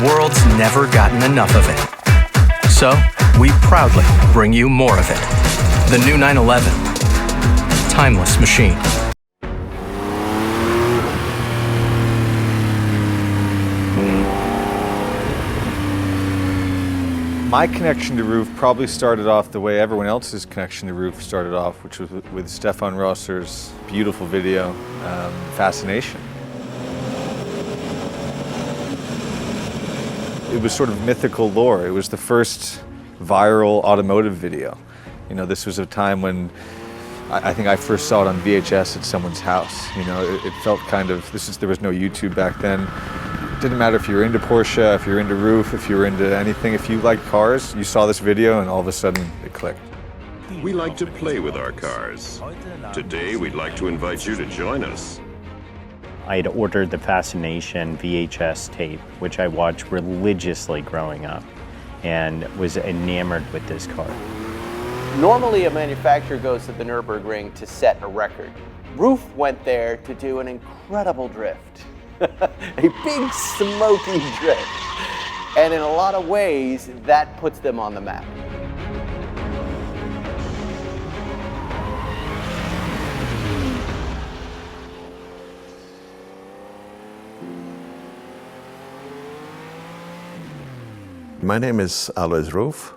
world's never gotten enough of it. So, we proudly bring you more of it. The new 911. Timeless machine. My connection to roof probably started off the way everyone else's connection to roof started off, which was with Stefan Rosser's beautiful video, Fascination. It was sort of mythical lore. It was the first viral automotive video. You know, this was a time when I think I first saw it on VHS at someone's house. You know, it felt kind of, there was no YouTube back then. It didn't matter if you were into Porsche, if you were into roof, if you were into anything. If you liked cars, you saw this video and all of a sudden it clicked. We like to play with our cars. Today, we'd like to invite you to join us. I had ordered the Fascination VHS tape, which I watched religiously growing up, and was enamored with this car. Normally, a manufacturer goes to the Nürburgring to set a record. Roof went there to do an incredible drift. A big smoky drift. And in a lot of ways, that puts them on the map. My name is Alois Roof.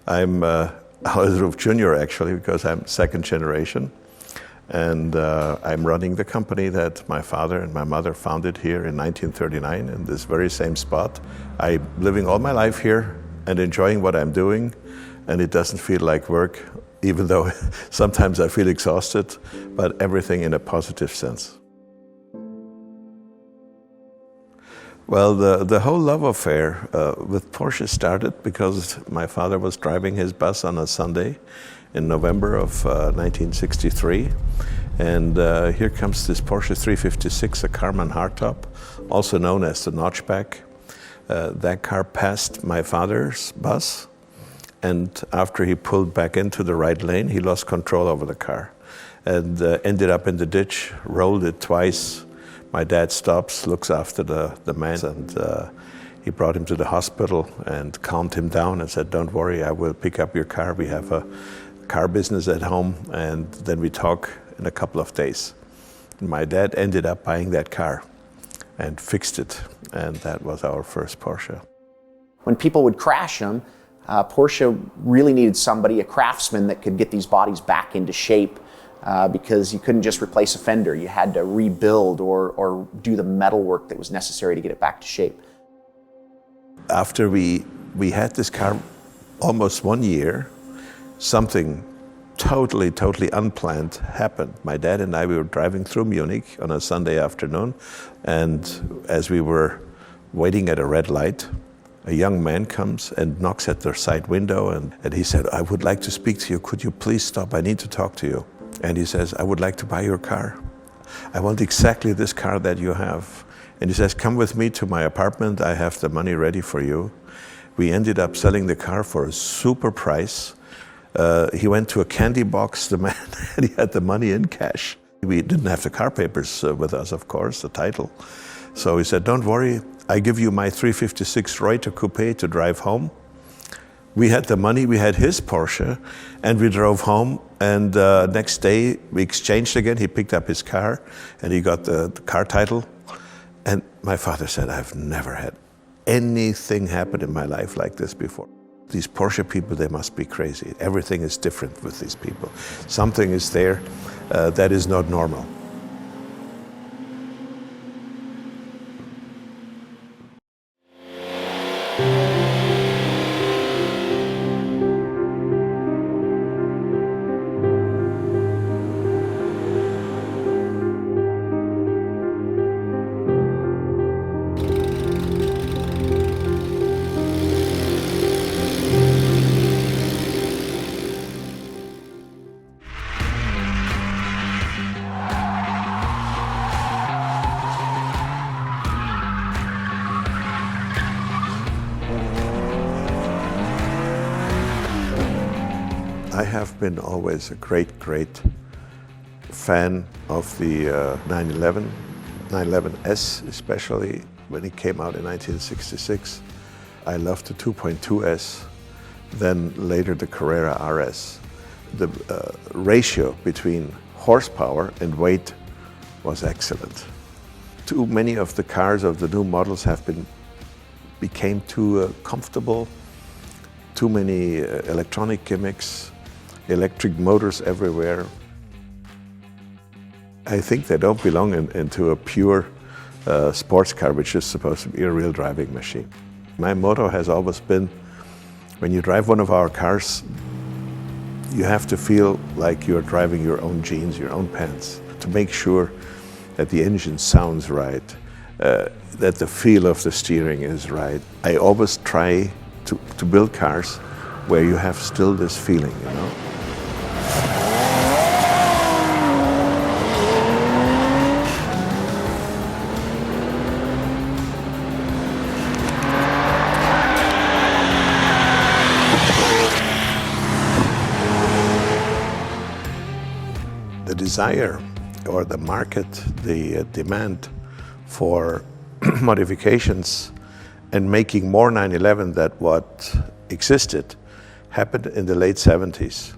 I'm Alois Roof Jr. actually, because I'm second generation. And I'm running the company that my father and my mother founded here in 1939 in this very same spot. I'm living all my life here and enjoying what I'm doing, and it doesn't feel like work, even though sometimes I feel exhausted, but everything in a positive sense. Well, the whole love affair with Porsche started because my father was driving his bus on a Sunday in November of 1963. And here comes this Porsche 356, a Karmann hardtop, also known as the notchback. That car passed my father's bus, and after he pulled back into the right lane, he lost control over the car and ended up in the ditch, rolled it twice. My dad stops, looks after the man, and he brought him to the hospital and calmed him down and said, "Don't worry, I will pick up your car. We have a car business at home, and then we talk in a couple of days." My dad ended up buying that car and fixed it, and that was our first Porsche. When people would crash them, Porsche really needed somebody, a craftsman, that could get these bodies back into shape. Because you couldn't just replace a fender. You had to rebuild or do the metal work that was necessary to get it back to shape. After we had this car almost 1 year, something totally unplanned happened. My dad and I, we were driving through Munich on a Sunday afternoon, and as we were waiting at a red light, a young man comes and knocks at the side window, and he said, "I would like to speak to you. Could you please stop? I need to talk to you." And he says, "I would like to buy your car. I want exactly this car that you have." And he says, "Come with me to my apartment. I have the money ready for you." We ended up selling the car for a super price. He went to a candy box, the man, and he had the money in cash. We didn't have the car papers with us, of course, the title. So he said, "Don't worry, I give you my 356 Reuter Coupe to drive home." We had the money, we had his Porsche, and we drove home, and next day we exchanged again. He picked up his car, and he got the car title. And my father said, "I've never had anything happen in my life like this before. These Porsche people, they must be crazy. Everything is different with these people. Something is there that is not normal." I have been always a great fan of the 911, 911S especially. when it came out in 1966. I loved the 2.2S, then later the Carrera RS. The ratio between horsepower and weight was excellent. Too many of the cars of the new models became too comfortable, too many electronic gimmicks, electric motors everywhere. I think they don't belong into a pure sports car, which is supposed to be a real driving machine. My motto has always been, when you drive one of our cars, you have to feel like you're driving your own jeans, your own pants, to make sure that the engine sounds right, that the feel of the steering is right. I always try to build cars where you have still this feeling, you know. The desire or the market, the demand for modifications and making more 911 than what existed happened in the late 70s.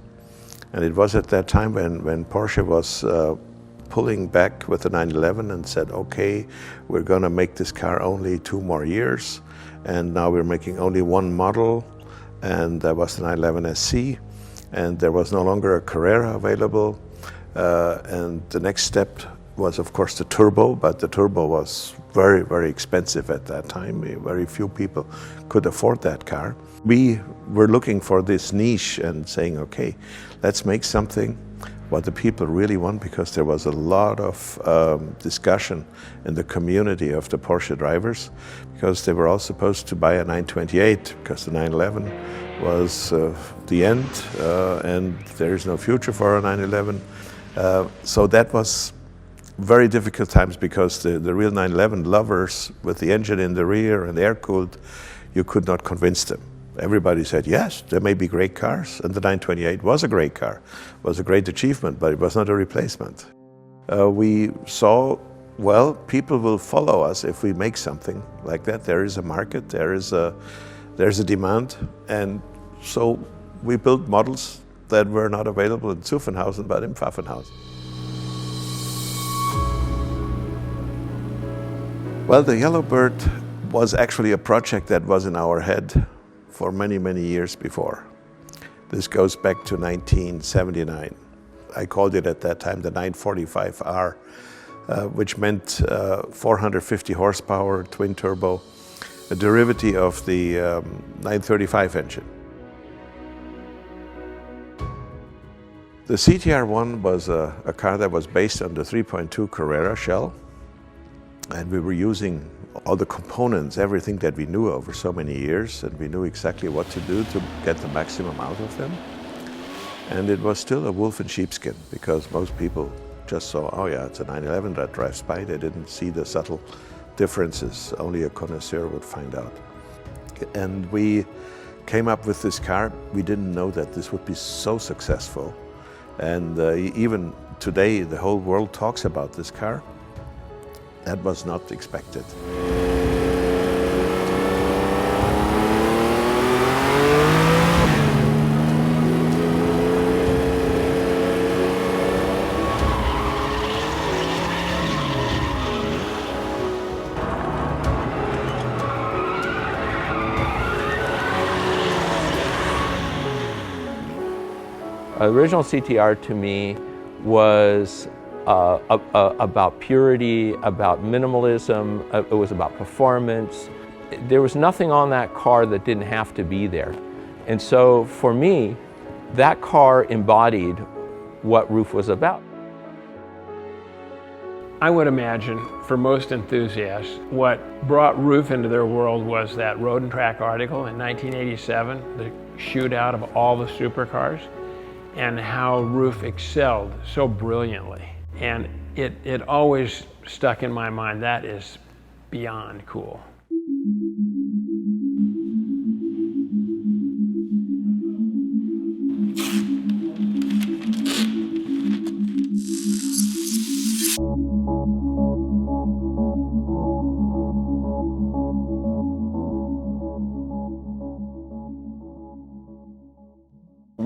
And it was at that time when Porsche was pulling back with the 911 and said, okay, we're going to make this car only 2 more years, and now we're making only one model, and that was the 911 SC, and there was no longer a Carrera available. And the next step was, of course, the turbo, but the turbo was very, very expensive at that time. Very few people could afford that car. We were looking for this niche and saying, okay, let's make something what the people really want, because there was a lot of discussion in the community of the Porsche drivers, because they were all supposed to buy a 928, because the 911 was the end, and there is no future for a 911. So that was very difficult times, because the real 911 lovers with the engine in the rear and air-cooled, you could not convince them. Everybody said, yes, there may be great cars, and the 928 was a great car, was a great achievement, but it was not a replacement. We saw, well, people will follow us if we make something like that. There is a market, there's a demand, and so we built models that were not available in Pfaffenhausen, but in Pfaffenhausen. Well, the Yellowbird was actually a project that was in our head for many, many years before. This goes back to 1979. I called it at that time the 945R, which meant 450 horsepower, twin turbo, a derivative of the 935 engine. The CTR1 was a car that was based on the 3.2 Carrera shell, and we were using all the components, everything that we knew over so many years, and we knew exactly what to do to get the maximum out of them. And it was still a wolf in sheepskin, because most people just saw, oh yeah, it's a 911 that drives by. They didn't see the subtle differences. Only a connoisseur would find out. And we came up with this car. We didn't know that this would be so successful. And even today, the whole world talks about this car. That was not expected. Original CTR to me was about purity, about minimalism, it was about performance. There was nothing on that car that didn't have to be there. And so for me, that car embodied what Roof was about. I would imagine for most enthusiasts, what brought Roof into their world was that Road and Track article in 1987, the shootout of all the supercars, and how Roof excelled so brilliantly. And it always stuck in my mind, that is beyond cool.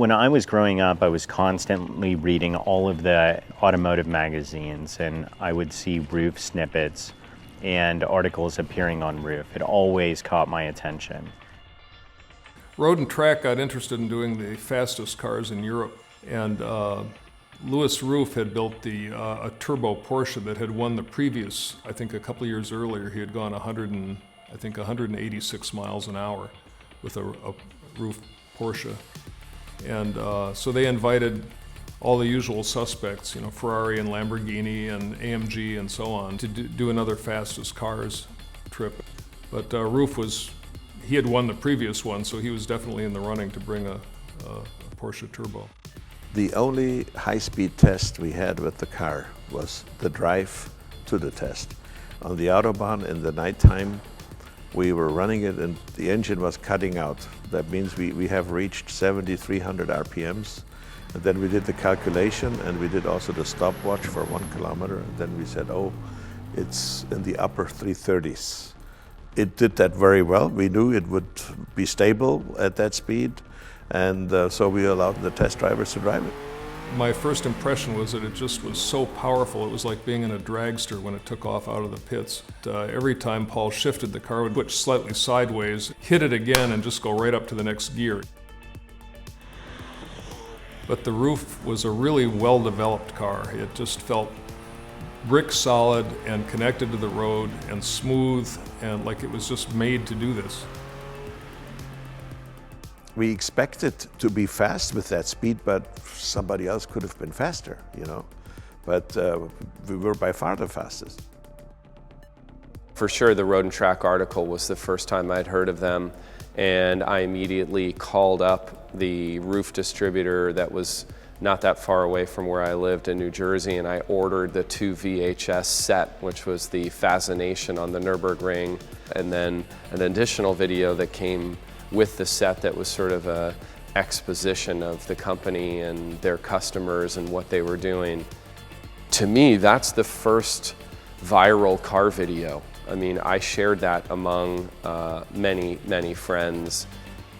When I was growing up, I was constantly reading all of the automotive magazines, and I would see roof snippets and articles appearing on roof. It always caught my attention. Road and Track got interested in doing the fastest cars in Europe, and Louis Roof had built a turbo Porsche that had won the previous, I think a couple of years earlier, he had gone 186 miles an hour with a Roof Porsche. And so they invited all the usual suspects, you know, Ferrari and Lamborghini and AMG and so on, to do another fastest cars trip. But Roof he had won the previous one, so he was definitely in the running to bring a Porsche Turbo. The only high-speed test we had with the car was the drive to the test. On the Autobahn in the nighttime, we were running it and the engine was cutting out. That means we have reached 7,300 RPMs. And then we did the calculation and we did also the stopwatch for 1 kilometer. And then we said, oh, it's in the upper 330s. It did that very well. We knew it would be stable at that speed. And so we allowed the test drivers to drive it. My first impression was that it just was so powerful. It was like being in a dragster when it took off out of the pits. Every time Paul shifted, the car would switch slightly sideways, hit it again, and just go right up to the next gear. But the Roof was a really well-developed car. It just felt brick solid and connected to the road and smooth and like it was just made to do this. We expected to be fast with that speed, but somebody else could have been faster, you know. But we were by far the fastest. For sure, the Road and Track article was the first time I'd heard of them, and I immediately called up the Roof distributor that was not that far away from where I lived in New Jersey, and I ordered the 2 VHS set, which was the Fascination on the Nürburgring, and then an additional video that came with the set that was sort of a exposition of the company and their customers and what they were doing. To me, that's the first viral car video. I mean, I shared that among many friends,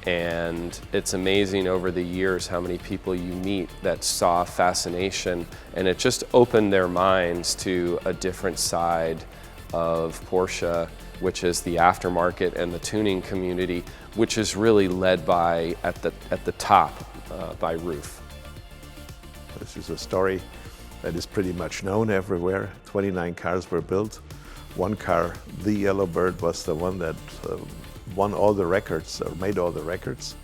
and it's amazing over the years how many people you meet that saw Fascination, and it just opened their minds to a different side of Porsche, which is the aftermarket and the tuning community, which is really led by, at the top, by Roof. This is a story that is pretty much known everywhere. 29 cars were built. One car, the Yellowbird, was the one that won all the records, or made all the records.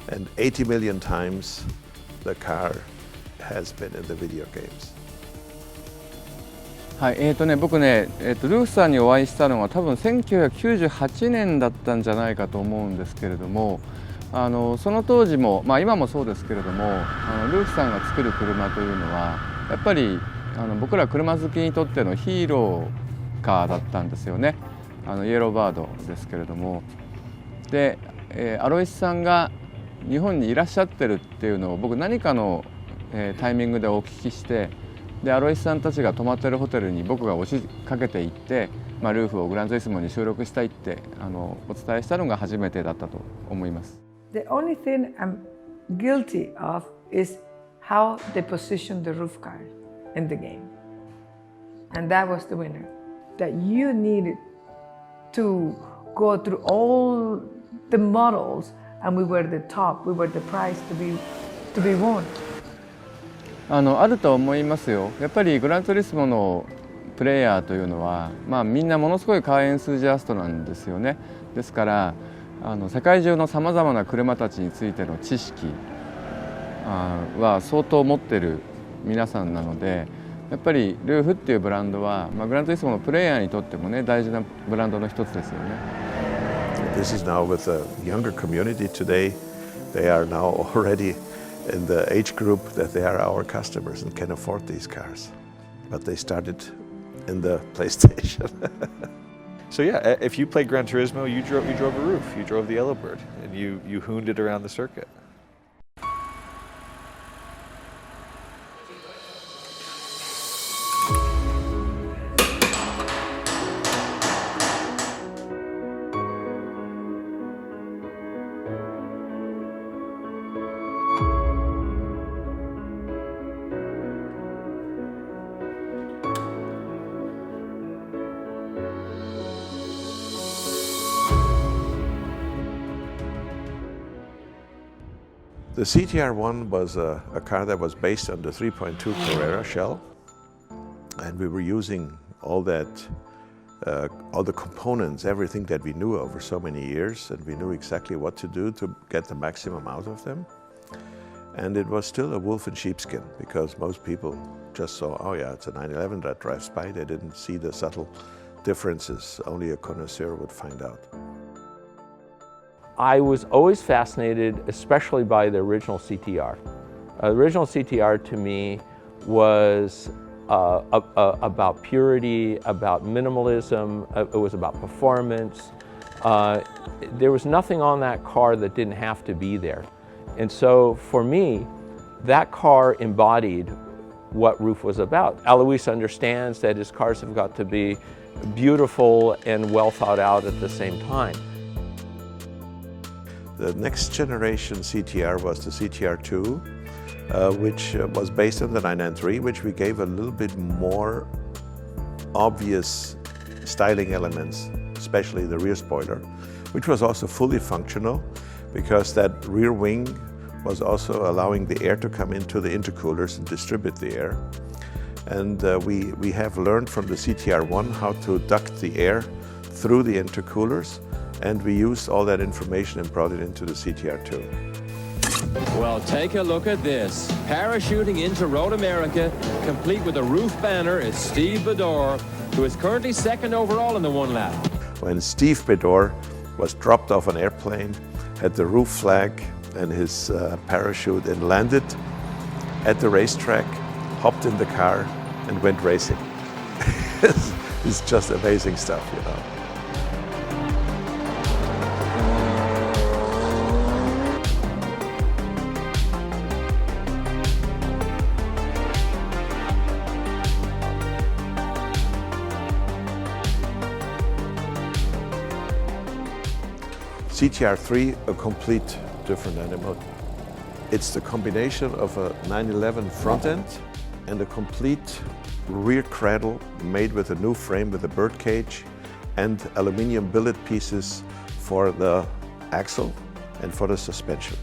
And 80 million times the car has been in the video games. はい、僕ね、ルーフさんにお会いしたのが多分1998年だったんじゃないかと思うんですけれども、その当時も、今もそうですけれども、ルーフさんが作る車というのはやっぱり僕ら車好きにとってのヒーローカーだったんですよね。イエローバードですけれども、で、アロイスさんが日本にいらっしゃってるっていうのを僕何かの、タイミングでお聞きして、でアロイスさんたちが泊まってるホテルに僕が押しかけていって、ルーフをグランツーリスモに収録したいってお伝えしたのが初めてだったと思います。The only thing I'm guilty of is how they positioned the roof car in the game. And that was the winner. That you needed to go through all the models and we were the top, we were the prize to be won. あると思いますよ。やっぱりグランツーリスモのプレイヤーというのは、みんなものすごいカーエンスージアストなんですよね。ですから世界中のさまざまな車たちについての知識は相当持ってる皆さんなので、やっぱりルーフっていうブランドは、グランツーリスモのプレイヤーにとってもね、大事なブランドの一つですよね。This is now with a younger community today. They are now already in the age group that they are our customers and can afford these cars. But they started in the PlayStation. So yeah, if you played Gran Turismo, you drove a Roof, you drove the Yellowbird, and you hooned it around the circuit. The CTR-1 was a car that was based on the 3.2 Carrera shell, and we were using all the components, everything that we knew over so many years, and we knew exactly what to do to get the maximum out of them. And it was still a wolf in sheepskin, because most people just saw, oh yeah, it's a 911 that drives by. They didn't see the subtle differences. Only a connoisseur would find out. I was always fascinated, especially by the original CTR. The original CTR to me was about purity, about minimalism, it was about performance. There was nothing on that car that didn't have to be there. And so for me, that car embodied what Roof was about. Alois understands that his cars have got to be beautiful and well thought out at the same time. The next generation CTR was the CTR2, which was based on the 993, which we gave a little bit more obvious styling elements, especially the rear spoiler, which was also fully functional, because that rear wing was also allowing the air to come into the intercoolers and distribute the air. And we have learned from the CTR1 how to duct the air through the intercoolers, and we used all that information and brought it into the CTR2. Well, take a look at this. Parachuting into Road America, complete with a roof banner, is Steve Bedore, who is currently second overall in the one lap. When Steve Bedore was dropped off an airplane, had the roof flag and his parachute, and landed at the racetrack, hopped in the car and went racing. It's just amazing stuff, you know. CTR3, a complete different animal. It's the combination of a 911 front end and a complete rear cradle made with a new frame with a bird cage and aluminum billet pieces for the axle and for the suspension,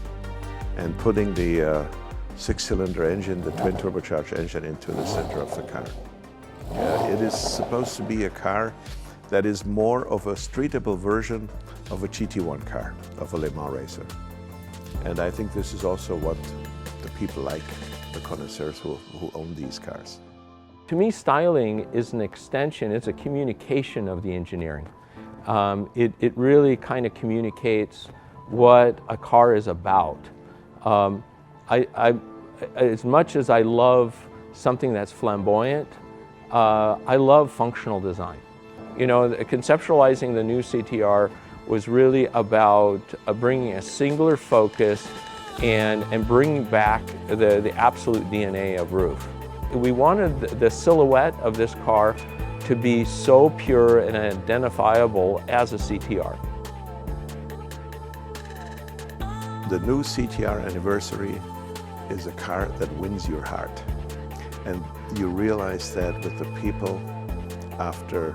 and putting the six-cylinder engine, the twin turbocharged engine, into the center of the car. It is supposed to be a car that is more of a streetable version of a GT1 car, of a Le Mans racer. And I think this is also what the people like, the connoisseurs who own these cars. To me, styling is an extension, it's a communication of the engineering. It really kind of communicates what a car is about. As much as I love something that's flamboyant, I love functional design. You know, conceptualizing the new CTR was really about bringing a singular focus and bringing back the absolute DNA of Roof. We wanted the silhouette of this car to be so pure and identifiable as a CTR. The new CTR Anniversary is a car that wins your heart. And you realize that with the people after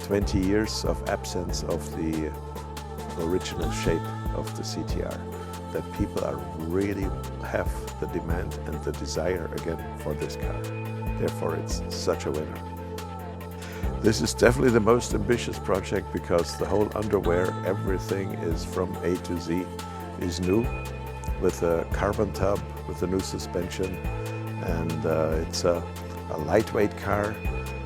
20 years of absence of the original shape of the CTR, that people are really have the demand and the desire again for this car. Therefore, it's such a winner. This is definitely the most ambitious project, because the whole underwear, everything is from A to Z, is new, with a carbon tub, with a new suspension, and it's a lightweight car,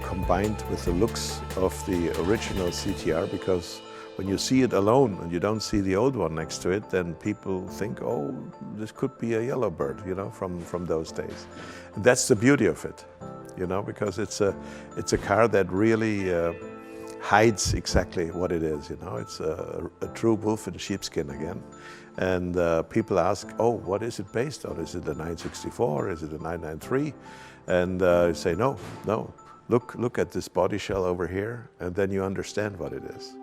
combined with the looks of the original CTR, because when you see it alone and you don't see the old one next to it, then people think, oh, this could be a Yellowbird, you know, from those days. And that's the beauty of it, you know, because it's a car that really hides exactly what it is, you know. It's a true wolf in sheepskin again. And people ask, oh, what is it based on? Is it a 964? Is it a 993? And I say, no. Look at this body shell over here, and then you understand what it is.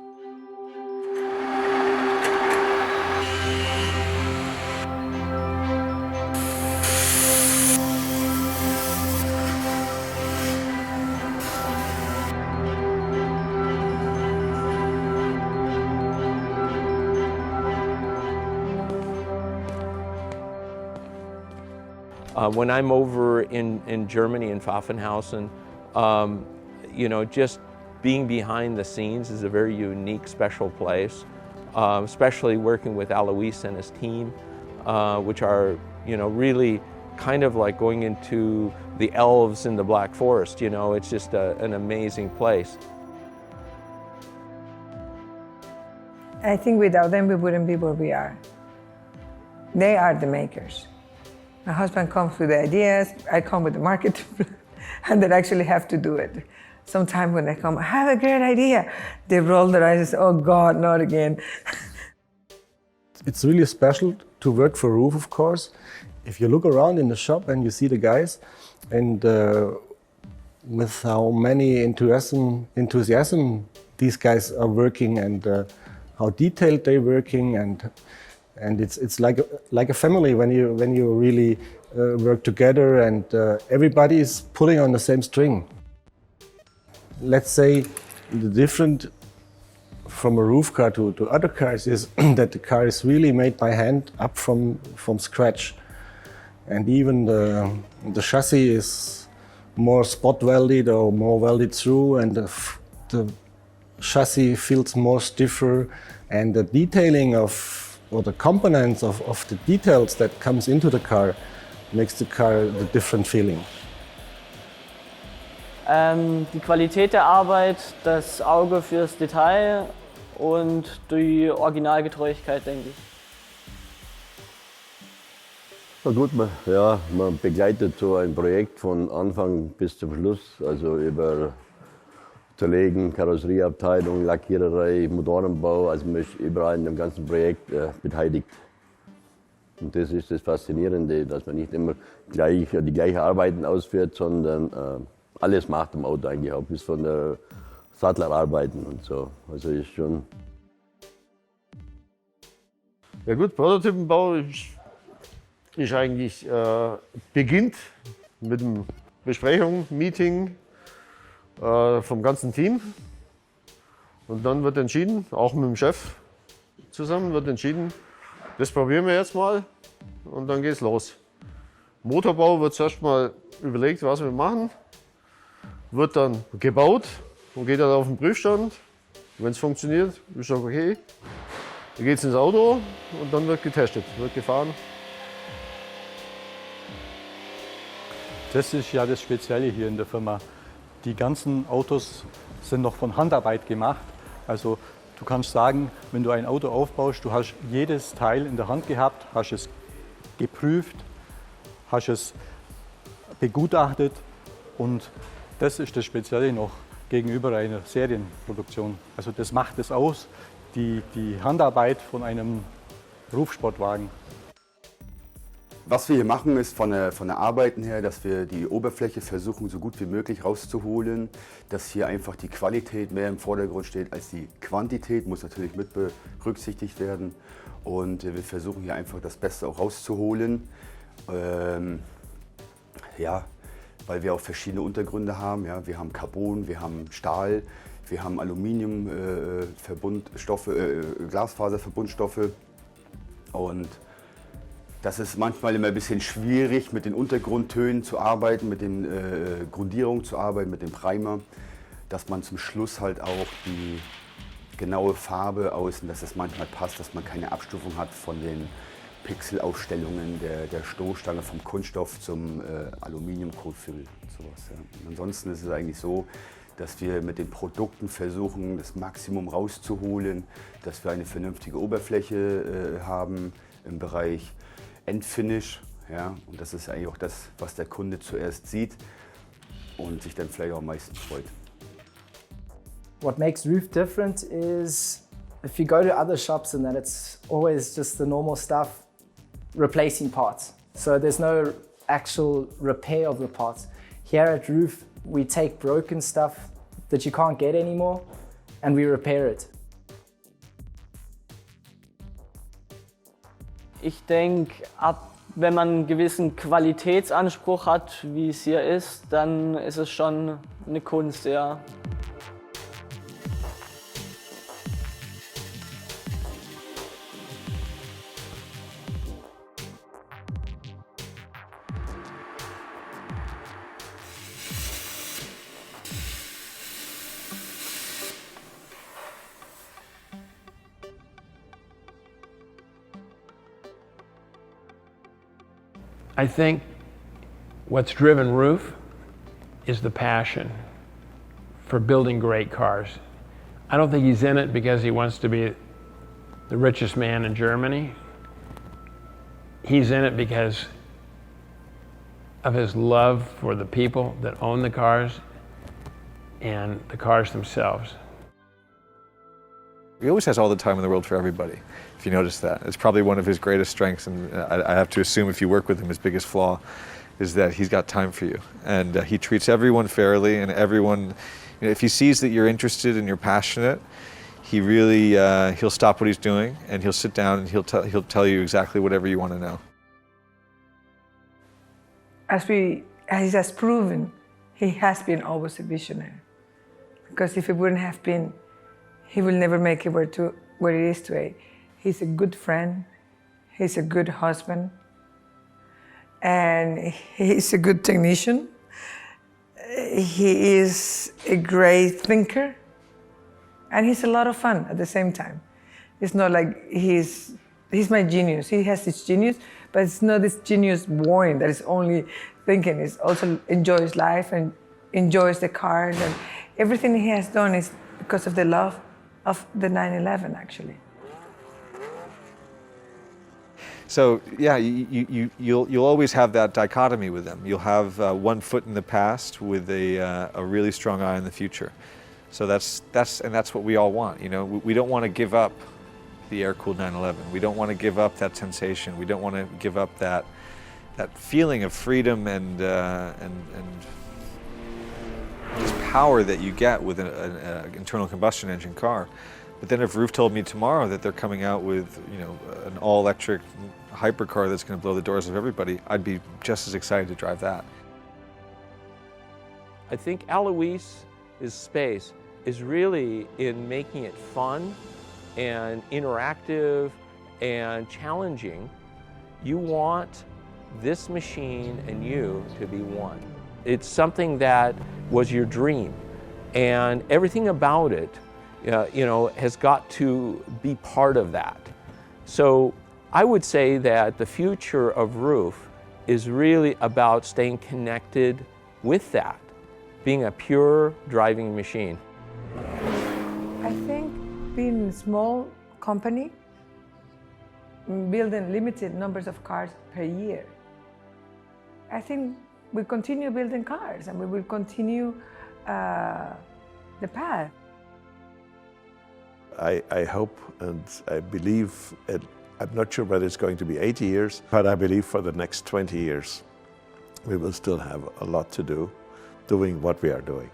When I'm over in Germany, in Pfaffenhausen, you know, just being behind the scenes is a very unique, special place, especially working with Alois and his team, which are, you know, really kind of like going into the elves in the Black Forest. You know, it's just an amazing place. I think without them we wouldn't be where we are. They are the makers. My husband comes with the ideas, I come with the market, and they actually have to do it. Sometimes when they come, I have a great idea, they roll their eyes and say, oh God, not again. It's really special to work for Roof, of course. If you look around in the shop and you see the guys, and with how many enthusiasm these guys are working, and how detailed they're working, and it's like a family when you really work together, and everybody is pulling on the same string. Let's say the different from a roof car to other cars is that the car is really made by hand up from scratch, and even the chassis is more spot welded or more welded through, and the chassis feels more stiffer, and the detailing or the components of the details that comes into the car makes the car the different feeling. Die Qualität der Arbeit, das Auge fürs Detail und die Originalgetreuigkeit, denke ich. Na gut, man begleitet so ein Projekt von Anfang bis zum Schluss, also über Zerlegen, Karosserieabteilung, Lackiererei, Motorenbau, also man ist überall in dem ganzen Projekt beteiligt. Und das ist das Faszinierende, dass man nicht immer die gleichen Arbeiten ausführt, sondern alles macht im Auto eigentlich auch, bis von der Sattlerarbeiten und so. Also ist schon. Ja gut, Prototypenbau ist eigentlich, beginnt mit einer Besprechung, Meeting vom ganzen Team. Und dann wird entschieden, auch mit dem Chef zusammen wird entschieden, das probieren wir jetzt mal und dann geht's los. Motorbau wird zuerst mal überlegt, was wir machen, wird dann gebaut und geht dann auf den Prüfstand. Wenn es funktioniert, ist auch okay. Dann geht's ins Auto und dann wird getestet, wird gefahren. Das ist ja das Spezielle hier in der Firma. Die ganzen Autos sind noch von Handarbeit gemacht. Also du kannst sagen, wenn du ein Auto aufbaust, du hast jedes Teil in der Hand gehabt, hast es geprüft, hast es begutachtet, und das ist das Spezielle noch gegenüber einer Serienproduktion. Also das macht es aus, die Handarbeit von einem Rufsportwagen. Was wir hier machen, ist von der Arbeiten her, dass wir die Oberfläche versuchen, so gut wie möglich rauszuholen, dass hier einfach die Qualität mehr im Vordergrund steht als die Quantität, muss natürlich mit berücksichtigt werden. Und wir versuchen hier einfach das Beste auch rauszuholen. Ja, weil wir auch verschiedene Untergründe haben. Ja. Wir haben Carbon, wir haben Stahl, wir haben Aluminium, Glasfaserverbundstoffe. Und das ist manchmal immer ein bisschen schwierig, mit den Untergrundtönen zu arbeiten, mit den Grundierungen zu arbeiten, mit dem Primer, dass man zum Schluss halt auch die genaue Farbe außen, dass es manchmal passt, dass man keine Abstufung hat von den Pixelaufstellungen der Stoßstange, vom Kunststoff zum Aluminiumkotfilm und sowas. Ja. Und ansonsten ist es eigentlich so, dass wir mit den Produkten versuchen, das Maximum rauszuholen, dass wir eine vernünftige Oberfläche haben im Bereich Endfinish, ja, und das ist eigentlich auch das, was der Kunde zuerst sieht und sich dann vielleicht auch am meisten freut. What makes Roof different is if you go to other shops and then it's always just the normal stuff, replacing parts. So there's no actual repair of the parts. Here at Roof, we take broken stuff that you can't get anymore and we repair it. Ich denke, wenn man einen gewissen Qualitätsanspruch hat, wie es hier ist, dann ist es schon eine Kunst, ja. I think what's driven Roof is the passion for building great cars. I don't think he's in it because he wants to be the richest man in Germany. He's in it because of his love for the people that own the cars and the cars themselves. He always has all the time in the world for everybody, if you notice that. It's probably one of his greatest strengths, and I have to assume if you work with him, his biggest flaw is that he's got time for you. And he treats everyone fairly, and everyone, if he sees that you're interested and you're passionate, he really, he'll stop what he's doing, and he'll sit down and he'll tell you exactly whatever you want to know. As he has proven, he has been always a visionary. Because if it wouldn't have been, he will never make it where it is today. He's a good friend, he's a good husband, and he's a good technician. He is a great thinker, and he's a lot of fun at the same time. It's not like he's my genius. He has his genius, but it's not this genius boring that is only thinking. He also enjoys life and enjoys the cars, and everything he has done is because of the love of the 911, actually. So yeah, you'll always have that dichotomy with them. You'll have one foot in the past with a really strong eye in the future. So that's what we all want. You know, we don't want to give up the air-cooled 911. We don't want to give up that sensation. We don't want to give up that feeling of freedom and just power that you get with an internal combustion engine car. But then if Roof told me tomorrow that they're coming out with, you know, an all-electric hypercar that's going to blow the doors off everybody, I'd be just as excited to drive that. I think Alois's space is really in making it fun and interactive and challenging. You want this machine and you to be one. It's something that was your dream, and everything about it has got to be part of that. So I would say that the future of Roof is really about staying connected with that, being a pure driving machine. I think being a small company, building limited numbers of cars per year, I think we continue building cars and we will continue the path. I hope and I believe, I'm not sure whether it's going to be 80 years, but I believe for the next 20 years we will still have a lot to do doing what we are doing.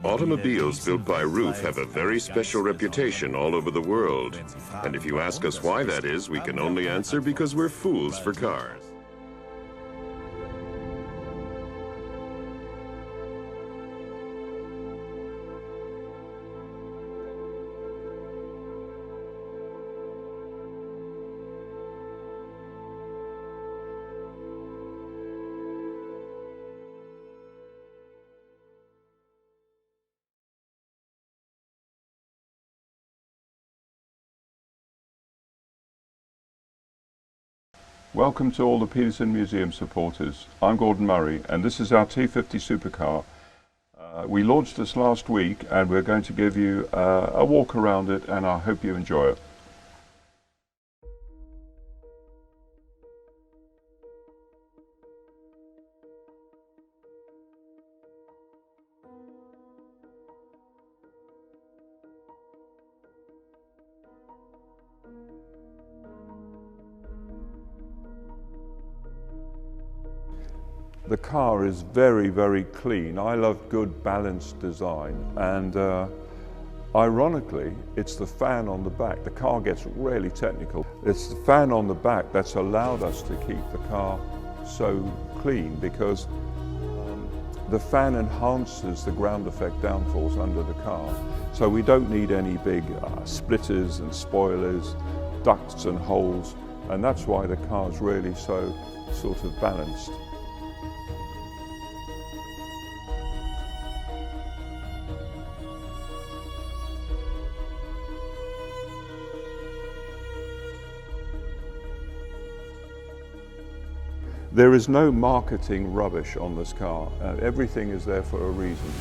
Automobiles built by Roof have a very special reputation all over the world. And if you ask us why that is, we can only answer because we're fools for cars. Welcome to all the Petersen Museum supporters. I'm Gordon Murray and this is our T50 supercar. We launched this last week and we're going to give you a walk around it, and I hope you enjoy it. The car is very, very clean. I love good balanced design, and ironically it's the fan on the back. The car gets really technical. It's the fan on the back that's allowed us to keep the car so clean, because the fan enhances the ground effect downforce under the car. So we don't need any big splitters and spoilers, ducts and holes, and that's why the car's really so sort of balanced. There is no marketing rubbish on this car. Everything is there for a reason.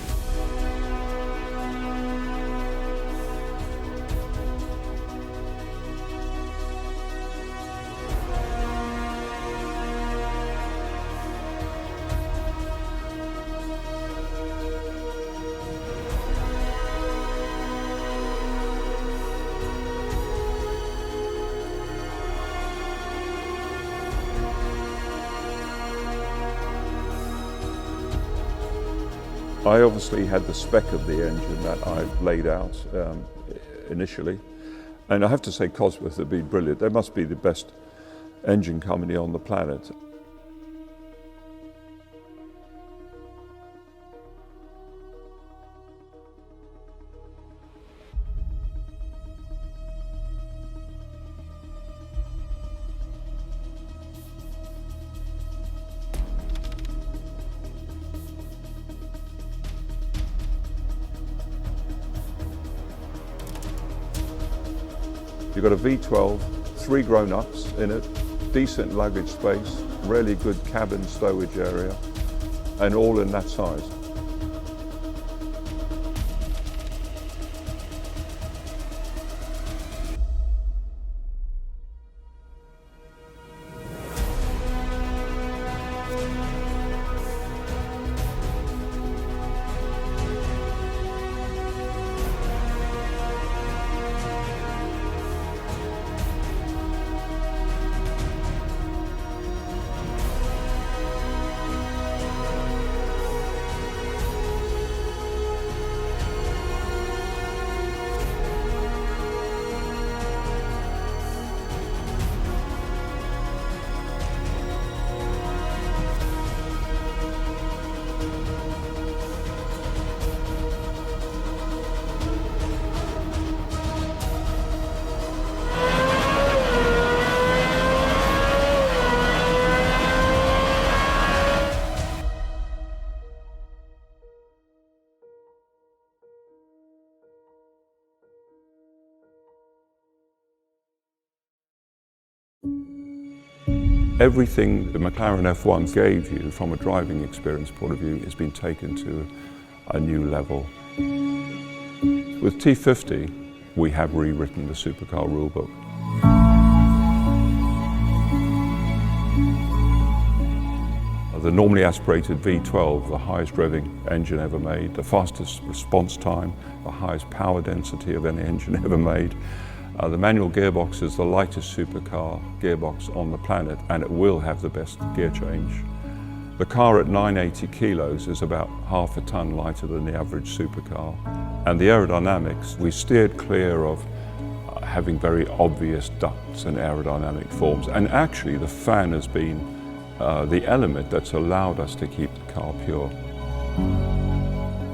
I obviously had the spec of the engine that I laid out initially, and I have to say Cosworth have been brilliant. They must be the best engine company on the planet. You've got a V12, 3 grown-ups in it, decent luggage space, really good cabin stowage area, and all in that size. Everything the McLaren F1 gave you from a driving experience point of view has been taken to a new level. With T50, we have rewritten the supercar rulebook. The normally aspirated V12, the highest revving engine ever made, the fastest response time, the highest power density of any engine ever made. The manual gearbox is the lightest supercar gearbox on the planet, and it will have the best gear change. The car at 980 kilos is about half a ton lighter than the average supercar. And the aerodynamics, we steered clear of having very obvious ducts and aerodynamic forms. And actually the fan has been the element that's allowed us to keep the car pure.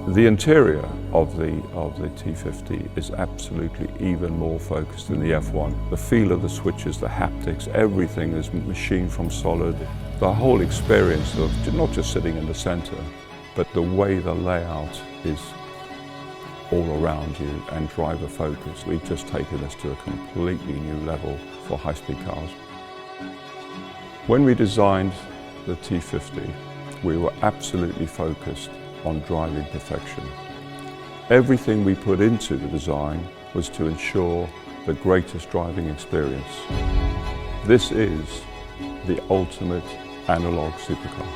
The interior of the T50 is absolutely even more focused than the F1. The feel of the switches, the haptics, everything is machined from solid. The whole experience of not just sitting in the center, but the way the layout is all around you and driver focus. We've just taken this to a completely new level for high-speed cars. When we designed the T50, we were absolutely focused on driving perfection. Everything we put into the design was to ensure the greatest driving experience. This is the ultimate analog supercar.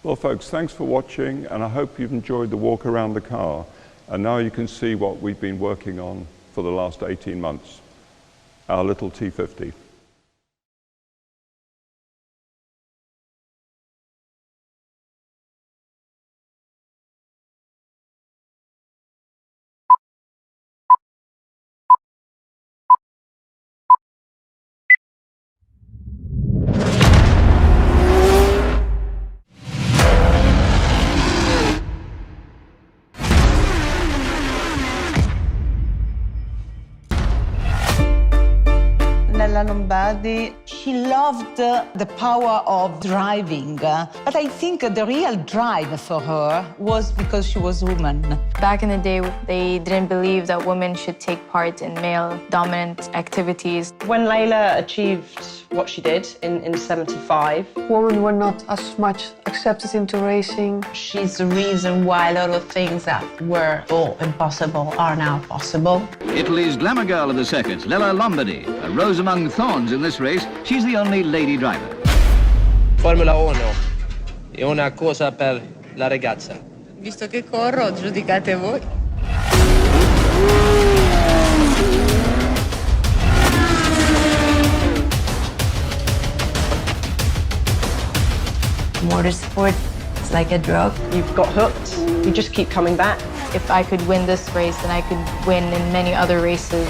Well folks, thanks for watching, and I hope you've enjoyed the walk around the car. And now you can see what we've been working on for the last 18 months, our little T50. Nella non body. She loved the power of driving, but I think the real drive for her was because she was a woman. Back in the day, they didn't believe that women should take part in male-dominant activities. When Layla achieved what she did in 75, women were not as much accepted into racing. She's the reason why a lot of things that were thought impossible are now possible. Italy's glamour girl of the circuits, Lella Lombardi, a rose among thorns in this race. She's the only lady driver. Formula 1 è una cosa per la ragazza. Visto che corro, giudicate voi. Motorsport is like a drug. You've got hooked. You just keep coming back. If I could win this race, then I could win in many other races.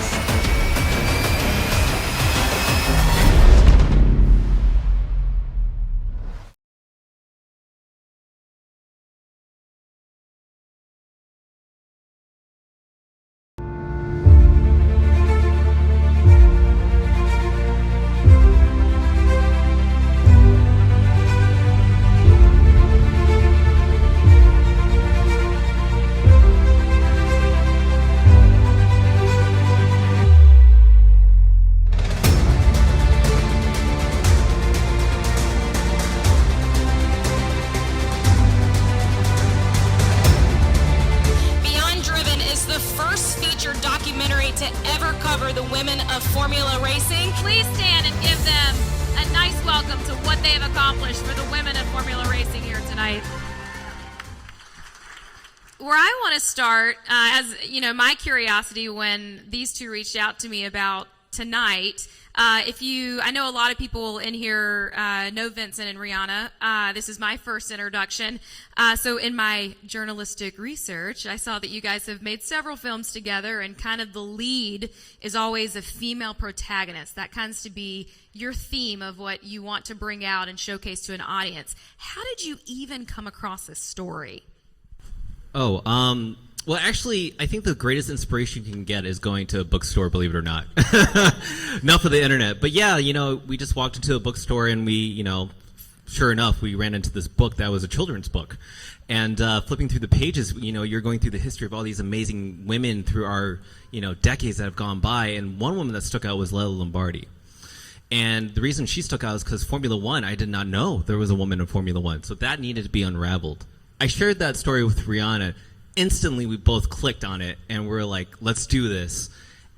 to ever cover the women of Formula Racing. Please stand and give them a nice welcome to what they have accomplished for the women of Formula Racing here tonight. Where I want to start, as you know, my curiosity when these two reached out to me about tonight. I know a lot of people in here know Vincent and Rihanna. This is my first introduction. So in my journalistic research, I saw that you guys have made several films together, and kind of the lead is always a female protagonist. That tends to be your theme of what you want to bring out and showcase to an audience. How did you even come across this story? Well, actually, I think the greatest inspiration you can get is going to a bookstore, believe it or not. Not for the internet. But yeah, we just walked into a bookstore and we, sure enough, we ran into this book that was a children's book. And flipping through the pages, you're going through the history of all these amazing women through our, decades that have gone by. And one woman that stuck out was Lella Lombardi. And the reason she stuck out is because Formula One, I did not know there was a woman in Formula One. So that needed to be unraveled. I shared that story with Rihanna. Instantly, we both clicked on it, and we're like, let's do this.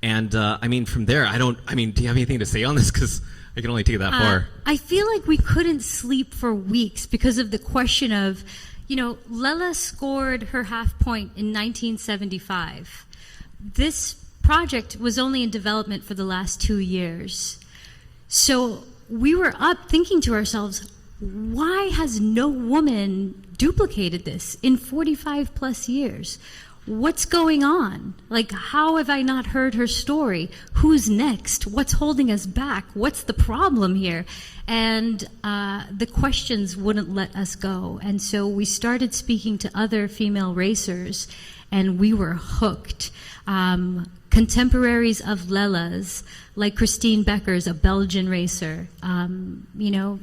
And, from there, do you have anything to say on this? Because I can only take it that far. I feel like we couldn't sleep for weeks because of the question of, Lella scored her half point in 1975. This project was only in development for the last 2 years. So we were up thinking to ourselves, why has no woman duplicated this in 45 plus years? What's going on? Like, how have I not heard her story? Who's next? What's holding us back? What's the problem here? And the questions wouldn't let us go. And so we started speaking to other female racers, and we were hooked. Contemporaries of Lella's, like Christine Becker's, a Belgian racer,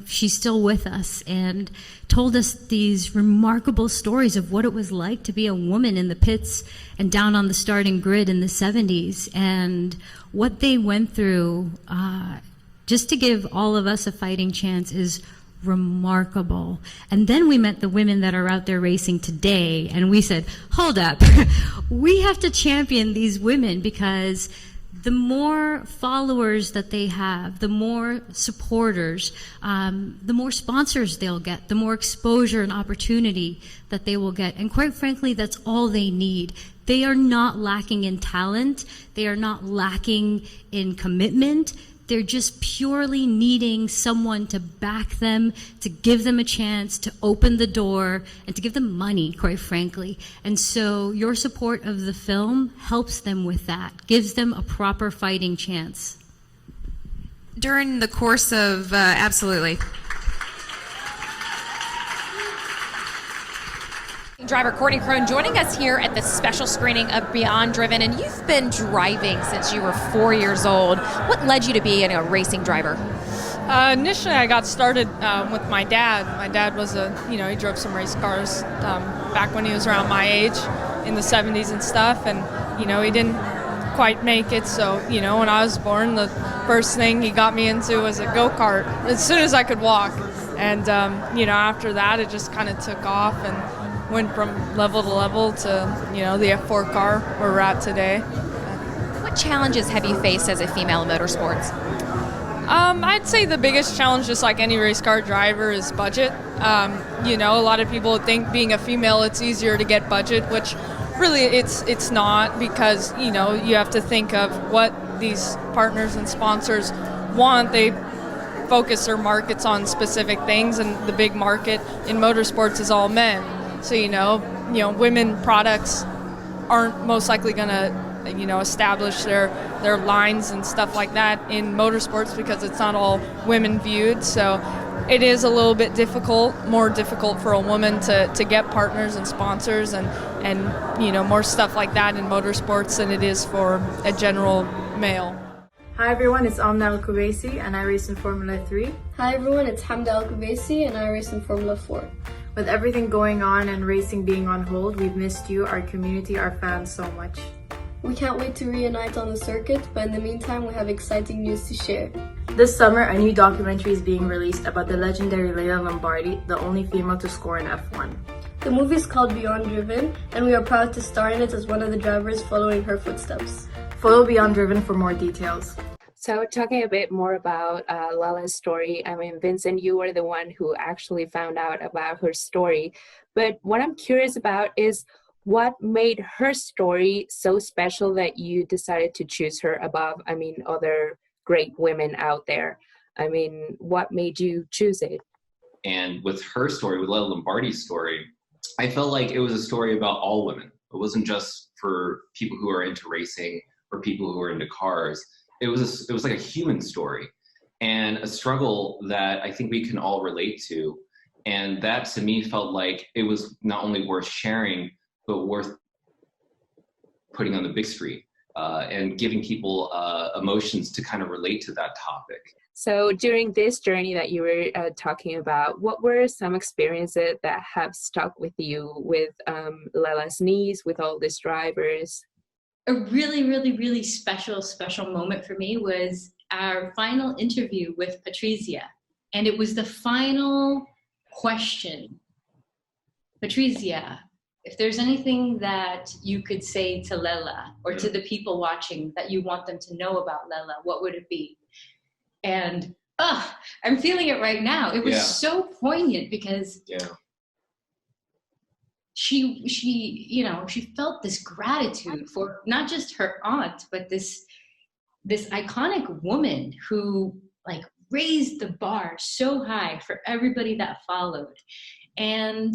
she's still with us and told us these remarkable stories of what it was like to be a woman in the pits and down on the starting grid in the 70s, and what they went through just to give all of us a fighting chance is remarkable. And then we met the women that are out there racing today, and we said, hold up, we have to champion these women, because the more followers that they have, the more supporters, the more sponsors they'll get, the more exposure and opportunity that they will get. And quite frankly, that's all they need. They are not lacking in talent. They are not lacking in commitment. They're just purely needing someone to back them, to give them a chance, to open the door, and to give them money, quite frankly. And so your support of the film helps them with that, gives them a proper fighting chance. During the course of, driver Courtney Crone joining us here at the special screening of Beyond Driven, and you've been driving since you were 4 years old. What led you to being a racing driver? Initially, I got started with my dad. My dad was he drove some race cars back when he was around my age in the 70s and stuff, and, he didn't quite make it. So, when I was born, the first thing he got me into was a go-kart as soon as I could walk. And, after that, it just kind of took off and went from level to level to, the F4 car where we're at today. What challenges have you faced as a female in motorsports? I'd say the biggest challenge, just like any race car driver, is budget. A lot of people think being a female, it's easier to get budget, which really it's not, because, you have to think of what these partners and sponsors want. They focus their markets on specific things, and the big market in motorsports is all men. So, women products aren't most likely going to establish their lines and stuff like that in motorsports, because it's not all women viewed. So it is a little bit more difficult for a woman to get partners and sponsors and more stuff like that in motorsports than it is for a general male. Hi everyone, it's Amna El-Kubaisi and I race in Formula 3. Hi everyone, it's Hamda El-Kubaisi and I race in Formula 4. With everything going on and racing being on hold, we've missed you, our community, our fans so much. We can't wait to reunite on the circuit, but in the meantime, we have exciting news to share. This summer, a new documentary is being released about the legendary Leila Lombardi, the only female to score in F1. The movie is called Beyond Driven, and we are proud to star in it as one of the drivers following her footsteps. Follow Beyond Driven for more details. So talking a bit more about Lala's story, Vincent, you were the one who actually found out about her story. But what I'm curious about is what made her story so special that you decided to choose her above, other great women out there? What made you choose it? And with her story, with Leila Lombardi's story, I felt like it was a story about all women. It wasn't just for people who are into racing or people who are into cars. It was like a human story and a struggle that I think we can all relate to. And that to me felt like it was not only worth sharing, but worth putting on the big screen and giving people emotions to kind of relate to that topic. So during this journey that you were talking about, what were some experiences that have stuck with you with Leila's niece, with all these drivers? A really, really, really special moment for me was our final interview with Patrizia. And it was the final question. Patrizia, if there's anything that you could say to Leila or to the people watching that you want them to know about Leila, what would it be? And I'm feeling it right now. It was so poignant because she felt this gratitude for not just her aunt, but this iconic woman who raised the bar so high for everybody that followed. And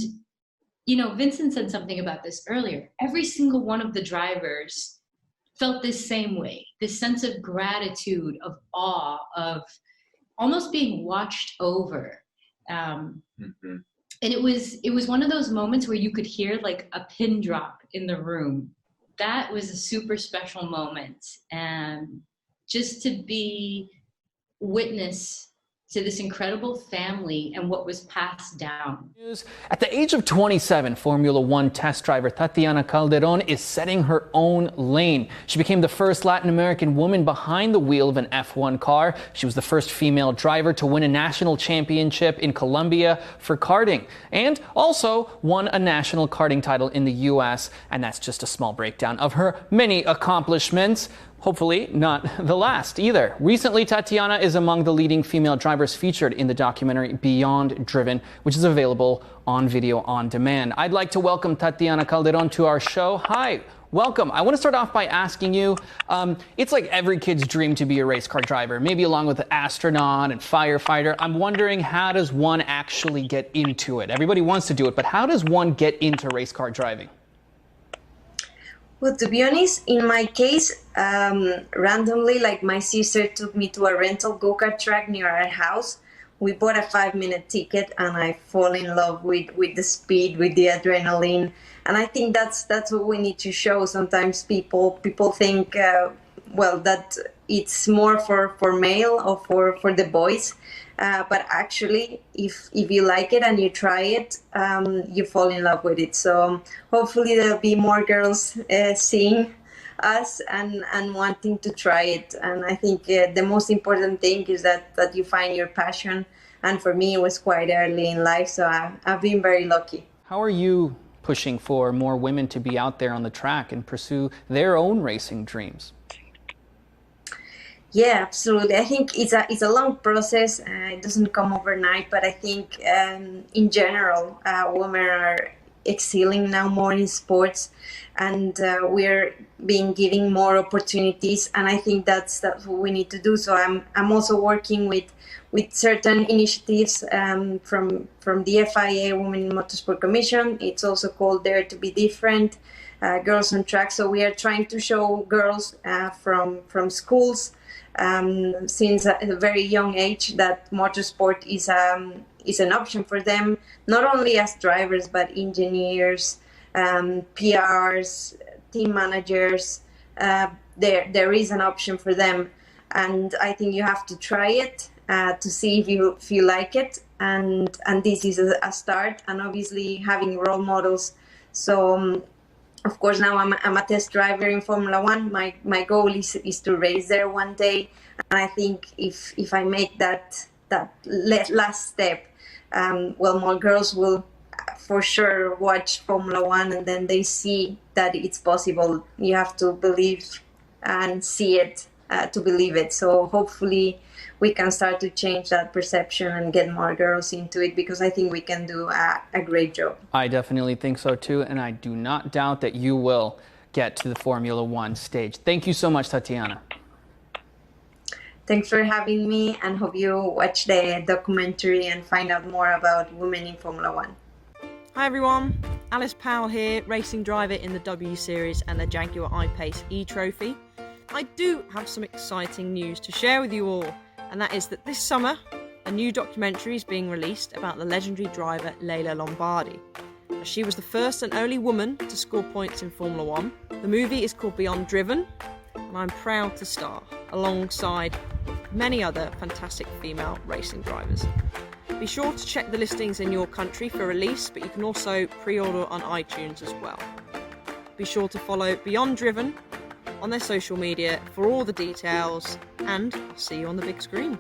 Vincent said something about this earlier. Every single one of the drivers felt this same way, this sense of gratitude, of awe, of almost being watched over. And it was one of those moments where you could hear a pin drop in the room. That was a super special moment. And just to be witness to this incredible family and what was passed down. At the age of 27, Formula One test driver Tatiana Calderon is setting her own lane. She became the first Latin American woman behind the wheel of an F1 car. She was the first female driver to win a national championship in Colombia for karting, and also won a national karting title in the US. And that's just a small breakdown of her many accomplishments. Hopefully not the last either. Recently, Tatiana is among the leading female drivers featured in the documentary Beyond Driven, which is available on video on demand. I'd like to welcome Tatiana Calderon to our show. Hi, welcome. I want to start off by asking you, it's like every kid's dream to be a race car driver, maybe along with an astronaut and firefighter. I'm wondering, how does one actually get into it? Everybody wants to do it, but how does one get into race car driving? Well, to be honest, in my case, randomly, my sister took me to a rental go-kart track near our house we bought a 5-minute ticket, and I fall in love with the speed, with the adrenaline. And I think that's what we need to show. Sometimes people think, that it's more for male or for the boys. But actually, if you like it and you try it, you fall in love with it. So hopefully there'll be more girls seeing us and wanting to try it. And I think the most important thing is that you find your passion. And for me, it was quite early in life, so I've been very lucky. How are you pushing for more women to be out there on the track and pursue their own racing dreams? Yeah, absolutely. I think it's a long process. It doesn't come overnight, but I think in general, women are excelling now more in sports, and we're being given more opportunities. And I think that's what we need to do. So I'm also working with certain initiatives from the FIA Women in Motorsport Commission. It's also called Dare to be Different, Girls on Track. So we are trying to show girls from schools since a very young age that motorsport is an option for them, not only as drivers but engineers, PRs, team managers. There is an option for them, and I think you have to try it to see if you like it, and this is a start. And obviously having role models. So of course, now I'm a test driver in Formula One. My goal is to race there one day, and I think if I make that last step, more girls will for sure watch Formula One, and then they see that it's possible. You have to believe and see it to believe it. So hopefully we can start to change that perception and get more girls into it, because I think we can do a great job. I definitely think so too, and I do not doubt that you will get to the Formula One stage. Thank you so much, Tatiana. Thanks for having me, and hope you watch the documentary and find out more about women in Formula One. Hi everyone, Alice Powell here, racing driver in the W Series and the Jaguar I-Pace E-Trophy. I do have some exciting news to share with you all, and that is that this summer a new documentary is being released about the legendary driver Leila Lombardi. She was the first and only woman to score points in Formula One. The movie is called Beyond Driven, and I'm proud to star alongside many other fantastic female racing drivers. Be sure to check the listings in your country for release, but you can also pre-order on iTunes as well. Be sure to follow Beyond Driven on their social media for all the details, and I'll see you on the big screen.